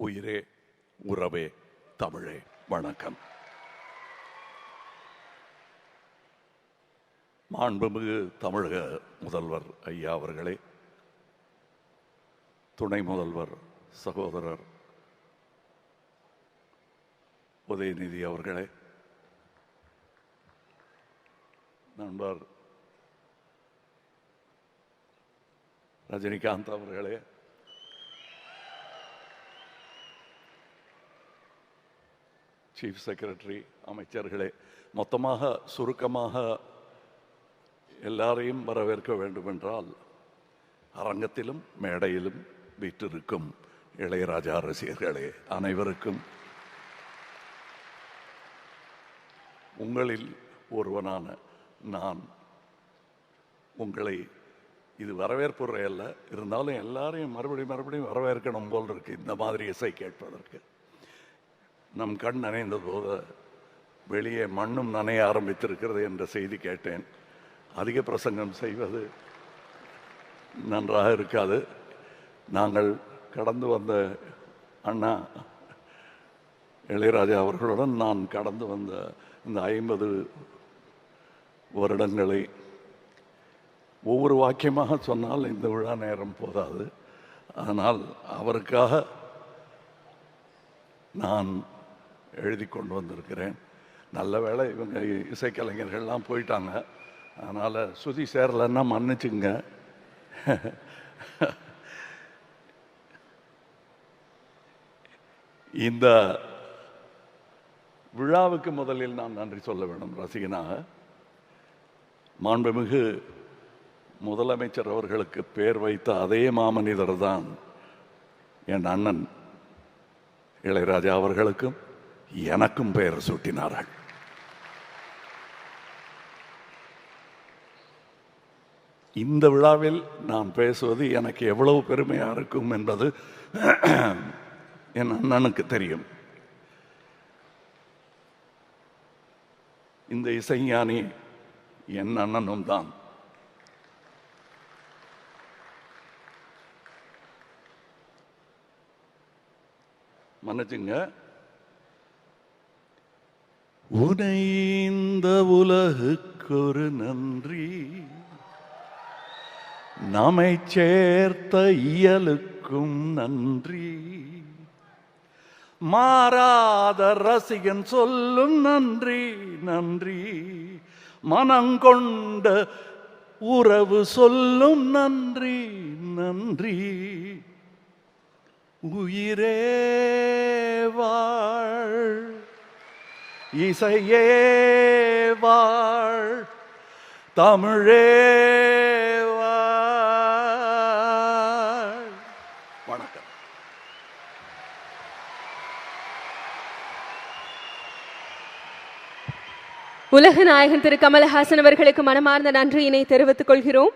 உயிரே உறவே தமிழே வணக்கம். மாண்புமிகு தமிழக முதல்வர் ஐயா அவர்களே, துணை முதல்வர் சகோதரர் உதயநிதி அவர்களே, நண்பர் ரஜினிகாந்த் அவர்களே, சீஃப் செக்ரட்டரி, அமைச்சர்களே, மொத்தமாக சுருக்கமாக எல்லாரையும் வரவேற்க வேண்டும் என்றால் அரங்கத்திலும் மேடையிலும் வீற்றிருக்கும் இளையராஜா ரசிகர்களே அனைவருக்கும் உங்களில் ஒருவனான நான் உங்களை, இது வரவேற்புரை அல்ல, இருந்தாலும் எல்லாரையும் மறுபடியும் வரவேற்கணும் போல் இருக்கு இந்த மாதிரி இசை கேட்பதற்கு. நம் கண் நனைந்த போது வெளியே மண்ணும் நனைய ஆரம்பித்திருக்கிறது என்ற செய்தி கேட்டேன். அதிக பிரசங்கம் செய்வது நன்றாக இருக்காது. நாங்கள் கடந்து வந்த அண்ணா இளையராஜா அவர்களுடன் நான் கடந்து வந்த இந்த 50 வருடங்களை ஒவ்வொரு வாக்கியமாக சொன்னால் இந்த விழா நேரம் போதாது. அதனால் அவருக்காக நான் எழுதி கொண்டு வந்திருக்கிறேன். நல்ல வேளை இவங்க இசைக்கலைஞர்கள்லாம் போயிட்டாங்க, அதனால் சுதி சேரலைன்னா மன்னிச்சுங்க. இந்த விழாவுக்கு முதலில் நான் நன்றி சொல்ல வேண்டும் ரசிகனாக. மாண்புமிகு முதலமைச்சர் அவர்களுக்கு பேர் வைத்த அதே மாமனிதர் தான் என் அண்ணன் இளையராஜா அவர்களுக்கும் எனக்கும் பெயர் சூட்டினார்கள். இந்த விழாவில் நான் பேசுவது எனக்கு எவ்வளவு பெருமையாக இருக்கும் என்பது என் அண்ணனுக்கு தெரியும். இந்த இசைஞானி என் அண்ணனும் தான். மன்னிச்சுங்க. உனை இந்த உலகுக்கொரு நன்றி, நம்மை சேர்த்த இயலுக்கும் நன்றி, மாறாத ரசிகன் சொல்லும் நன்றி நன்றி, மனங்கொண்ட உறவு சொல்லும் நன்றி நன்றி, உயிரே வாழ், இசையே வாழ், தமிழே வாழ். வணக்கம். உலக நாயகன் திரு கமலஹாசன் அவர்களுக்கு மனமார்ந்த நன்றியினை தெரிவித்துக் கொள்கிறோம்.